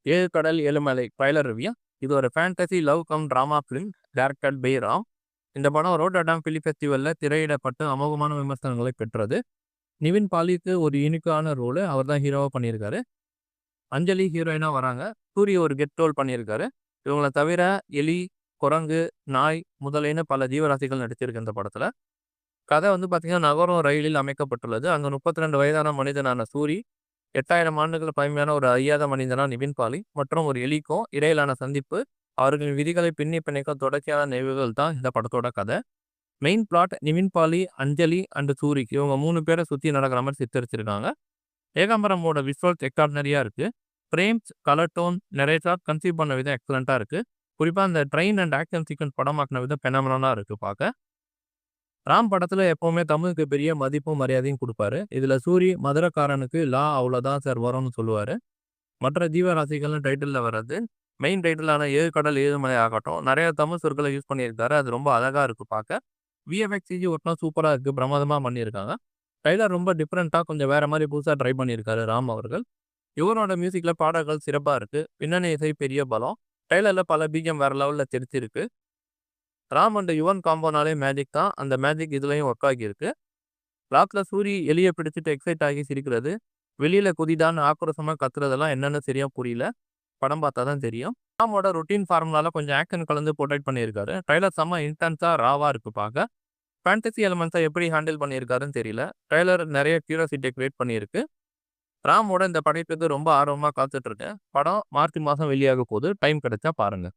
ஏழு கடல் Ezhumalai trailer review. இது ஒரு fantasy love cum drama film directed by Ram. இந்த படம் ரோட்டர்டாம் ஃபிலிம் ஃபெஸ்டிவல்ல திரையிடப்பட்டு அமோகமான விமர்சனங்களை பெற்றது. நிவின் பாலிக்கு ஒரு யூனிக்கான ரோல். அவர் தான் ஹீரோவா பண்ணியிருக்காரு. அஞ்சலி ஹீரோயினா வராங்க. சூரிய ஒரு கெட் ரோல் பண்ணியிருக்காரு. இவங்கள தவிர எலி, குரங்கு, நாய் முதலியன பல ஜீவராசிகள் நடிச்சிருக்கு இந்த படத்துல. கதை வந்து பார்த்தீங்கன்னா நகரம் ரயிலில் அமைக்கப்பட்டுள்ளது. அங்க 32 வயதான மனிதனான சூரி, 8000 ஆண்டுகள் பழமையான ஒரு அறியாத மனிதனா நிவின் பாலி மற்றும் ஒரு எலிக்கும் இடையிலான சந்திப்பு, அவர்களின் விதிகளை பின்னி பிணைக்கும் தொடர்ச்சியான நிகழ்வுகள் தான் இந்த படத்தோட கதை. Main plot Nivin Pauly, Anjali and Soori இவங்க 3 பேரை சுத்தி நடக்கிற மாதிரி சித்தரிச்சிருக்காங்க. ஏகாம்பரமோட விஷுவல்ஸ் எக்ஸ்ட்ராடினரியா இருக்கு. ஃப்ரேம்ஸ், கலர் டோன், நிறைய ஷாட் கன்சீவ் பண்ண விதம் எக்ஸலண்டா இருக்கு. குறிப்பா அந்த ட்ரெயின் அண்ட் ஆக்ஷன் சீக்வன்ஸ் படமாக்கின விதம் பெனாமினலா இருக்கு பார்க்க. ராம் படத்துல எப்பவுமே தமிழுக்கு பெரிய மதிப்பும் மரியாதையும் கொடுப்பாரு. இதுல சூரி மதுரக்காரனுக்கு லா அவ்வளோதான் சார் வரும்னு சொல்லுவாரு. மற்ற ஜீவராசிகள்னு டைட்டில்ல வர்றது மெயின் டைட்டிலான ஏழு கடல் ஏழுமலை ஆகட்டும், நிறைய தமிழ் சொற்களை யூஸ் பண்ணியிருக்காரு. அது ரொம்ப அழகா இருக்கு பார்க்க. விஎஃப்எக்ஸ் சிஜி ஒர்க்லாம் சூப்பரா இருக்கு. பிரமாதமா பண்ணியிருக்காங்க. ட்ரைலர் ரொம்ப டிஃப்ரெண்டா கொஞ்சம் வேற மாதிரி புதுசா ட்ரை பண்ணியிருக்காரு ராம் அவர்கள். இவரோட மியூசிக்ல பாடல்கள் சிறப்பா இருக்கு. பின்னணி இசை பெரிய பலம். ட்ரைலர்ல பல பிஜிஎம் வேற லெவல்ல தெரிச்சிருக்கு. ராம் அண்ட் யுவன் காம்போனாலே மேஜிக் தான். அந்த மேஜிக் இதுலயும் ஒர்க் ஆகியிருக்கு. லாஸ்ட்ல சூரி எலிய பிடிச்சிட்டு எக்ஸைட் ஆகி சிரிக்கிறது, வெளியில குதிதான்னு ஆக்ரோஷமா கத்துறதெல்லாம் என்னன்னு சரியா புரியல. படம் பார்த்தா தான் தெரியும். ராமோட ரொட்டீன் ஃபார்முலால கொஞ்சம் ஆக்ஷன் கலந்து போர்ட்ரைட் பண்ணியிருக்காரு. ட்ரைலர் செம்ம இன்டென்ஸா ராவா இருக்கு பார்க்க. ஃபேண்டசி எலிமெண்ட்ஸை எப்படி ஹேண்டில் பண்ணியிருக்காருன்னு தெரியல. ட்ரைலர் நிறைய கியூரியாசிட்டியை கிரியேட் பண்ணியிருக்கு. ராமோட இந்த படைப்புக்கு ரொம்ப ஆர்வமா காத்துட்டு இருக்கேன். படம் மார்ச் மாசம் வெளியாக போகுது. டைம் கிடைச்சா பாருங்க.